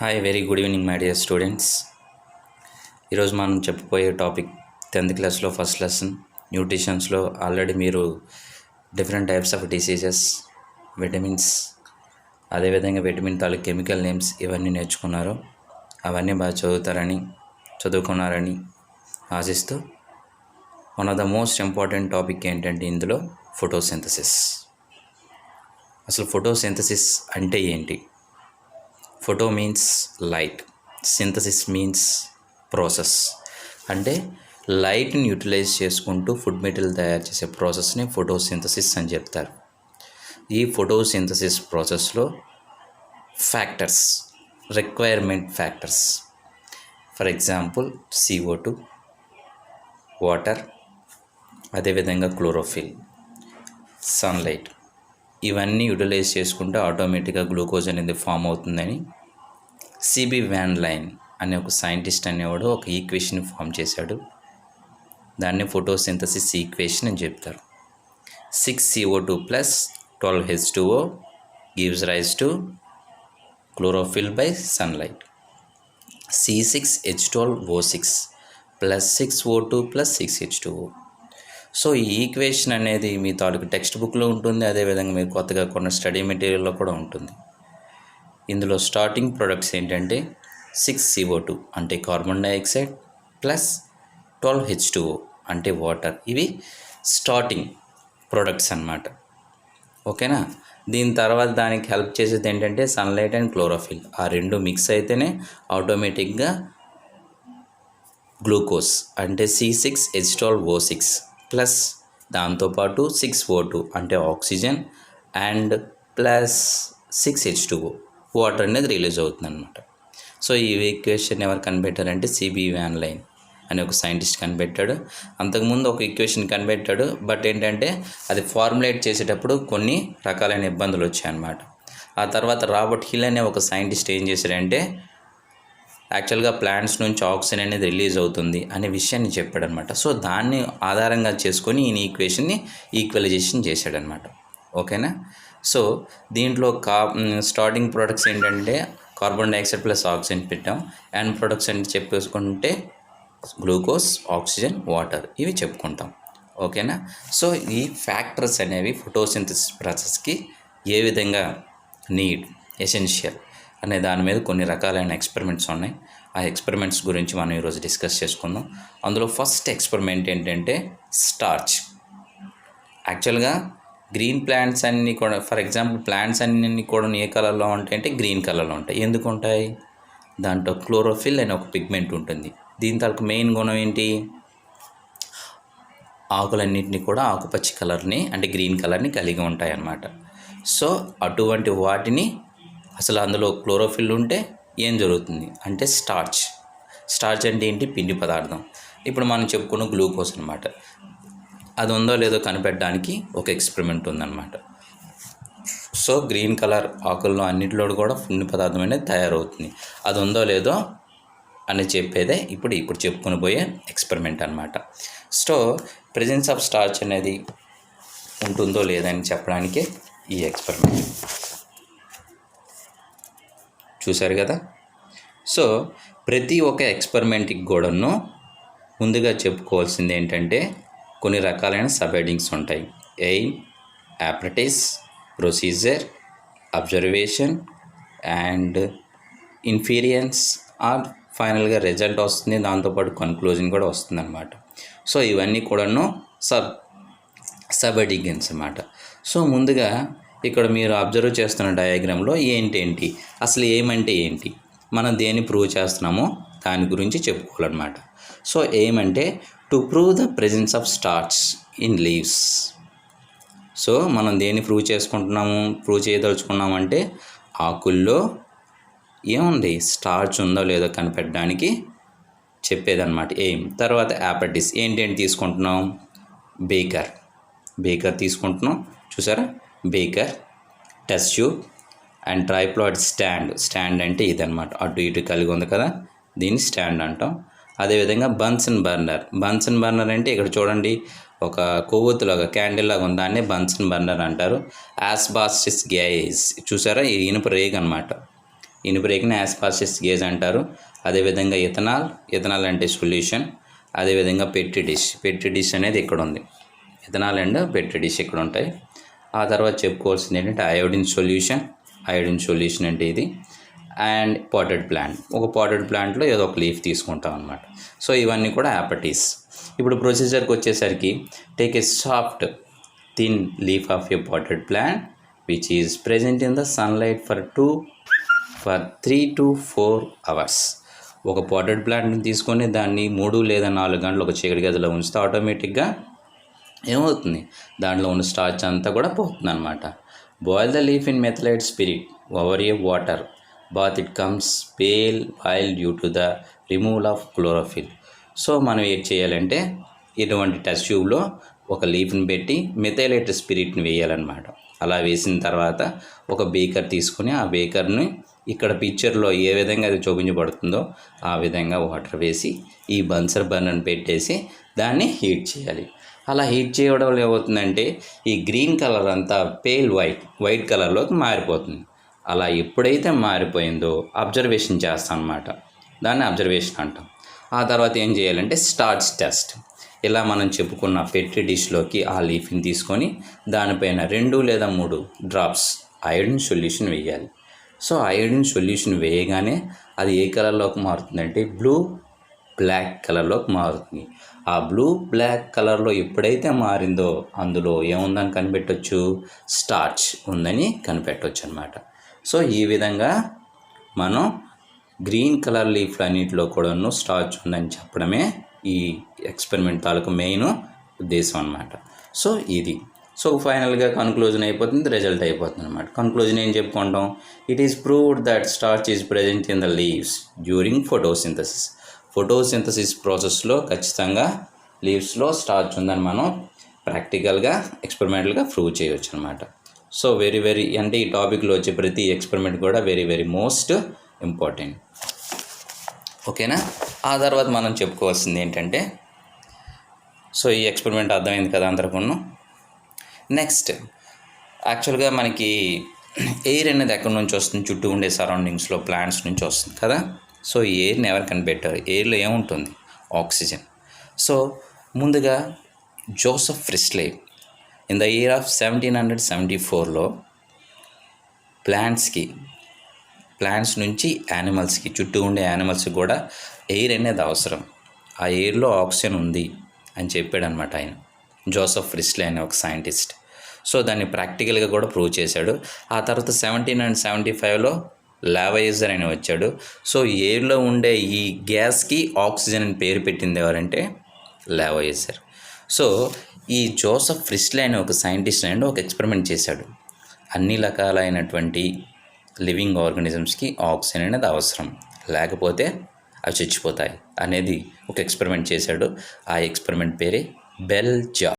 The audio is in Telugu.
Hi very good evening my dear students. ఈరోజు మనం చెప్పబోయే టాపిక్ 10th క్లాస్లో ఫస్ట్ లెసన్ న్యూట్రిషన్స్లో ఆల్రెడీ మీరు different types of diseases, vitamins, అదేవిధంగా విటమిన్ తాలూకు కెమికల్ నేమ్స్ ఇవన్నీ నేర్చుకున్నారు. అవన్నీ బాగా చదువుకున్నారని ఆశిస్తూ one of the most important topic ఏంటంటే ఇందులో ఫోటోసింథసిస్. అసలు ఫోటోసింథసిస్ అంటే ఏంటి? Photo means light, synthesis means process. అంటే లైట్ని యూటిలైజ్ చేసుకుంటూ ఫుడ్ మెటీరియల్ తయారు చేసే ప్రాసెస్ని ఫోటోసింథసిస్ అని చెప్తారు. ఈ ఫోటోసింథసిస్ ప్రాసెస్లో factors, requirement factors, for example CO2, water, అదేవిధంగా క్లోరోఫిల్, సన్లైట్, ఇవన్నీ యూటిలైజ్ చేసుకుంటే ఆటోమేటిక్గా గ్లూకోజ్ అనేది ఫామ్ అవుతుందని సిబి వ్యాన్ లైన్ అనే ఒక సైంటిస్ట్ అనేవాడు ఒక ఈక్వేషన్ ఫామ్ చేశాడు. దాన్ని ఫోటోసింథసిస్ ఈక్వేషన్ అని చెప్తారు. 6CO2 + 12H2O gives rise to chlorophyll by sunlight. C6H12O6 + 6O2 + 6H2O. So ఈ ఈక్వేషన్ అనేది మీ తాలూకు టెక్స్ట్ బుక్లో ఉంటుంది, అదేవిధంగా మీరు కొత్తగా కొన్న స్టడీ మెటీరియల్లో కూడా ఉంటుంది. ఇందులో స్టార్టింగ్ ప్రొడక్ట్స్ ఏంటంటే 6CO2 అంటే కార్బన్ డైఆక్సైడ్ ప్లస్ 12H2O అంటే వాటర్. ఇవి స్టార్టింగ్ ప్రొడక్ట్స్ అన్నమాట. ఓకేనా? దీని తర్వాత దానికి హెల్ప్ చేసేది ఏంటంటే సన్లైట్ అండ్ క్లోరోఫిల్. ఆ రెండు మిక్స్ అయితేనే ఆటోమేటిక్గా గ్లూకోజ్ అంటే C6H12O6 ప్లస్ దాంతోపాటు 6O2 అంటే oxygen and plus 6H2O water అనేది రిలీజ్ అవుతుంది అనమాట. సో ఈ ఈక్వేషన్ ఎవరు కనిపెట్టారంటే సిబి వ్యాన్ లైన్ అనే ఒక సైంటిస్ట్ కనిపెట్టాడు. అంతకుముందు ఒక ఈక్వేషన్ కనిపెట్టాడు, బట్ ఏంటంటే అది ఫార్ములేట్ చేసేటప్పుడు కొన్ని రకాలైన ఇబ్బందులు వచ్చాయన్నమాట. ఆ తర్వాత రాబర్ట్ హిల్ అనే ఒక సైంటిస్ట్ ఏం చేశాడంటే యాక్చువల్గా ప్లాంట్స్ నుంచి ఆక్సిజన్ అనేది రిలీజ్ అవుతుంది అనే విషయాన్ని చెప్పాడనమాట. సో దాన్ని ఆధారంగా చేసుకొని ఈయన ఈక్వేషన్ని ఈక్వలైజేషన్ చేశాడనమాట. ఓకేనా? సో దీంట్లో స్టార్టింగ్ ప్రొడక్ట్స్ ఏంటంటే కార్బన్ డైఆక్సైడ్ ప్లస్ ఆక్సిజన్ పెట్టాం. అండ్ ప్రొడక్ట్స్ అని చెప్పేసుకుంటే గ్లూకోజ్, ఆక్సిజన్, వాటర్ ఇవి చెప్పుకుంటాం. ఓకేనా? సో ఈ ఫ్యాక్టర్స్ అనేవి ఫోటోసింథసిస్ ప్రాసెస్కి ఏ విధంగా నీడ్, ఎసెన్షియల్ అనే దాని మీద కొన్ని రకాలైన ఎక్స్పెరిమెంట్స్ ఉన్నాయి. ఆ ఎక్స్పెరిమెంట్స్ గురించి మనం ఈరోజు డిస్కస్ చేసుకుందాం. అందులో ఫస్ట్ ఎక్స్పెరిమెంట్ ఏంటంటే స్టార్చ్. యాక్చువల్గా గ్రీన్ ప్లాంట్స్ అన్నీ కూడా, ఫర్ ఎగ్జాంపుల్ ప్లాంట్స్ అన్నీ కూడా ఏ కలర్లో ఉంటాయి అంటే గ్రీన్ కలర్లో ఉంటాయి. ఎందుకు ఉంటాయి? దాంట్లో క్లోరోఫిల్ అనే ఒక పిగ్మెంట్ ఉంటుంది. దీని తాలూకు మెయిన్ గుణం ఏంటి? ఆకులన్నింటినీ కూడా ఆకుపచ్చ కలర్ని అంటే గ్రీన్ కలర్ని కలిగి ఉంటాయి అన్నమాట. సో అటువంటి వాటిని అసలు అందులో క్లోరోఫిల్ ఉంటే ఏం జరుగుతుంది అంటే స్టార్చ్. స్టార్చ్ అంటే ఏంటి? పిండి పదార్థం. ఇప్పుడు మనం చెప్పుకున్న గ్లూకోజ్ అనమాట. అది ఉందో లేదో కనిపెట్టడానికి ఒక ఎక్స్పెరిమెంట్ ఉందన్నమాట. సో గ్రీన్ కలర్ ఆకుల్లో అన్నింటిలో కూడా పిండి పదార్థం అనేది తయారవుతుంది. అది ఉందో లేదో అని చెప్పేదే ఇప్పుడు చెప్పుకొని పోయే ఎక్స్పెరిమెంట్ అనమాట. సో ప్రెజెన్స్ ఆఫ్ స్టార్చ్ అనేది ఉంటుందో లేదని చెప్పడానికే ఈ ఎక్స్పెరిమెంట్. చూశారు కదా? సో ప్రతి ఒక్క ఎక్స్పెరిమెంట్కి కూడాను ముందుగా చెప్పుకోవాల్సింది ఏంటంటే కొన్ని రకాలైన సబ్ హెడ్డింగ్స్ ఉంటాయి. Aim, apprentice, procedure, observation and inference or ఫైనల్గా రిజల్ట్ వస్తుంది. దాంతోపాటు కన్క్లూజన్ కూడా వస్తుంది అనమాట. సో ఇవన్నీ కూడాను సబ్ హెడ్డింగ్స్ అన్నమాట. సో ముందుగా ఇక్కడ మీరు అబ్జర్వ్ చేస్తున్న డయాగ్రామ్లో ఏంటి అసలు ఏమంటే ఏంటి, మనం దేన్ని ప్రూవ్ చేస్తున్నామో దాని గురించి చెప్పుకోవాలన్నమాట. సో ఏమంటే to prove the presence of starch in leaves. So మనం దేన్ని ప్రూవ్ చేయదలుచుకున్నామంటే ఆకుల్లో ఏముంది, స్టార్చ్ ఉందో లేదో కనిపెట్టడానికి చెప్పేదన్నమాట ఎయిమ్. తర్వాత అప్రెంటిస్ ఏంటేంటి తీసుకుంటున్నాం? బేకర్ తీసుకుంటున్నాం. చూసారా? Beaker, test tube and tripod stand అంటే ఇదన్నమాట. అటు ఇటు కలిగి ఉంది కదా, దీన్ని స్టాండ్ అంటాం. అదేవిధంగా బన్సన్ బర్నర్ అంటే ఇక్కడ చూడండి ఒక కొవ్వొత్తులాగా క్యాండిల్ లాగా ఉంది, దాన్ని బన్సన్ బర్నర్ అంటారు. యాస్బాస్టిస్ గ్యాస్ చూసారా, ఈ ఇనుప రేగు అనమాట. ఇనుపరేఖని యాస్పాసిస్ గేజ్ అంటారు. అదేవిధంగా ఇథనాల్ అంటే సొల్యూషన్. అదేవిధంగా పెట్రీ డిష్ అనేది ఇక్కడ ఉంది. ఇథనాల్ అండ్ పెట్రీ డిష్ ఇక్కడ ఉంటాయి. ఆ తర్వాత చెప్పుకోవాల్సింది ఏంటంటే అయోడిన్ సొల్యూషన్ అంటే ఇది. అండ్ పాటెడ్ ప్లాంట్, ఒక పాటెడ్ ప్లాంట్లో ఏదో ఒక లీఫ్ తీసుకుంటాం అనమాట. సో ఇవన్నీ కూడా యాపటీస్. ఇప్పుడు ప్రొసీజర్కి వచ్చేసరికి take a soft thin leaf of A potted plant which is present in the sunlight for 3 to 4 hours. ఒక పాటెడ్ ప్లాంట్ని తీసుకొని దాన్ని 3 లేదా 4 గంటలు ఒక చీకటి గదిలో ఉంచితే ఆటోమేటిక్గా ఏమవుతుంది, దాంట్లో ఉన్న స్టార్చ్ అంతా కూడా పోతుంది అనమాట. Boil the leaf in methylated spirit over a water bath it comes pale while due to the removal of chlorophyll. So మనం ఏం చేయాలంటే ఇటువంటి టెస్ట్ ట్యూబ్లో ఒక లీఫ్ని పెట్టి మెథైలేట్ స్పిరిట్ని వేయాలన్నమాట. అలా వేసిన తర్వాత ఒక బేకర్ తీసుకొని ఆ బేకర్ని ఇక్కడ పిక్చర్లో ఏ విధంగా అది చూపించబడుతుందో ఆ విధంగా వాటర్ వేసి ఈ బన్సర్ బర్నర్ని పెట్టేసి దాన్ని హీట్ చేయాలి. అలా హీట్ చేయడం వల్ల ఏమవుతుందంటే ఈ గ్రీన్ కలర్ అంతా పేల్ వైట్ కలర్లోకి మారిపోతుంది. అలా ఎప్పుడైతే మారిపోయిందో అబ్జర్వేషన్ చేస్తాం అన్నమాట. దాన్ని అబ్జర్వేషన్ అంటాం. ఆ తర్వాత ఏం చేయాలంటే స్టార్చ్ టెస్ట్. ఇలా మనం చెప్పుకున్న పెట్రీ డిష్లోకి ఆ లీఫ్ని తీసుకొని దానిపైన 2 లేదా 3 డ్రాప్స్ అయోడిన్ సొల్యూషన్ వేయాలి. సో అయోడిన్ సొల్యూషన్ వేయగానే అది ఏ కలర్లోకి మారుతుందంటే బ్లాక్ కలర్లోకి మారుతుంది. ఆ బ్లాక్ కలర్లో ఎప్పుడైతే మారిందో అందులో ఏముందని కనిపెట్టవచ్చు, స్టార్చ్ ఉందని కనిపెట్టవచ్చు అనమాట. సో ఈ విధంగా మనం గ్రీన్ కలర్ లీఫ్లు అన్నింటిలో కూడాను స్టార్చ్ ఉందని చెప్పడమే ఈ ఎక్స్పెరిమెంట్ తాలూకు మెయిన్ ఉద్దేశం అనమాట. సో ఇది ఫైనల్గా కన్క్లూజన్ అయిపోతుంది, రిజల్ట్ అయిపోతుంది అనమాట. కన్క్లూజన్ ఏం చెప్పుకుంటాం, it is proved that starch is present in the leaves during photosynthesis ప్రాసెస్లో ఖచ్చితంగా లీవ్స్లో స్టార్చ్ ఉందని మనం ప్రాక్టికల్గా ఎక్స్పెరిమెంటల్గా ప్రూవ్ చేయవచ్చు అనమాట. సో వెరీ అంటే ఈ టాపిక్లో వచ్చే ప్రతి ఎక్స్పెరిమెంట్ కూడా వెరీ మోస్ట్ ఇంపార్టెంట్. ఓకేనా. ఆ తర్వాత మనం చెప్పుకోవాల్సింది ఏంటంటే, సో ఈ ఎక్స్పెరిమెంట్ అర్థమైంది కదా అందరికన్నా. నెక్స్ట్ యాక్చువల్గా మనకి ఎయిర్ అనేది ఎక్కడి నుంచి వస్తుంది, చుట్టూ ఉండే సరౌండింగ్స్లో ప్లాంట్స్ నుంచి వస్తుంది కదా. సో ఈ ఎయిర్ని ఎవరు కనిపెట్టారు, ఎయిర్లో ఏముంటుంది, ఆక్సిజన్. సో ముందుగా Joseph Priestley in the year of 1774లో ప్లాంట్స్ నుంచి యానిమల్స్కి, చుట్టూ ఉండే యానిమల్స్కి కూడా ఎయిర్ అనేది అవసరం, ఆ ఎయిర్లో ఆక్సిజన్ ఉంది అని చెప్పాడు అనమాట ఆయన, జోసెఫ్ ప్రిస్లే అనే ఒక సైంటిస్ట్. సో దాన్ని ప్రాక్టికల్గా కూడా ప్రూవ్ చేశాడు. ఆ తర్వాత 1775లో లావోయిజర్ అని వచ్చాడు. సో ఎయిర్లో ఉండే ఈ గ్యాస్కి ఆక్సిజన్ అని పేరు పెట్టింది ఎవరంటే లావోయిజర్. సో ఈ జోసెఫ్ ప్రిస్లే అనే ఒక సైంటిస్ట్ అండ్ ఒక ఎక్స్పెరిమెంట్ చేశాడు. అన్ని రకాలైనటువంటి లివింగ్ ఆర్గానిజమ్స్కి ఆక్సిజన్ అనేది అవసరం, లేకపోతే అవి చచ్చిపోతాయి అనేది ఒక ఎక్స్పెరిమెంట్ చేశాడు. ఆ ఎక్స్పెరిమెంట్ పేరే బెల్ జార్.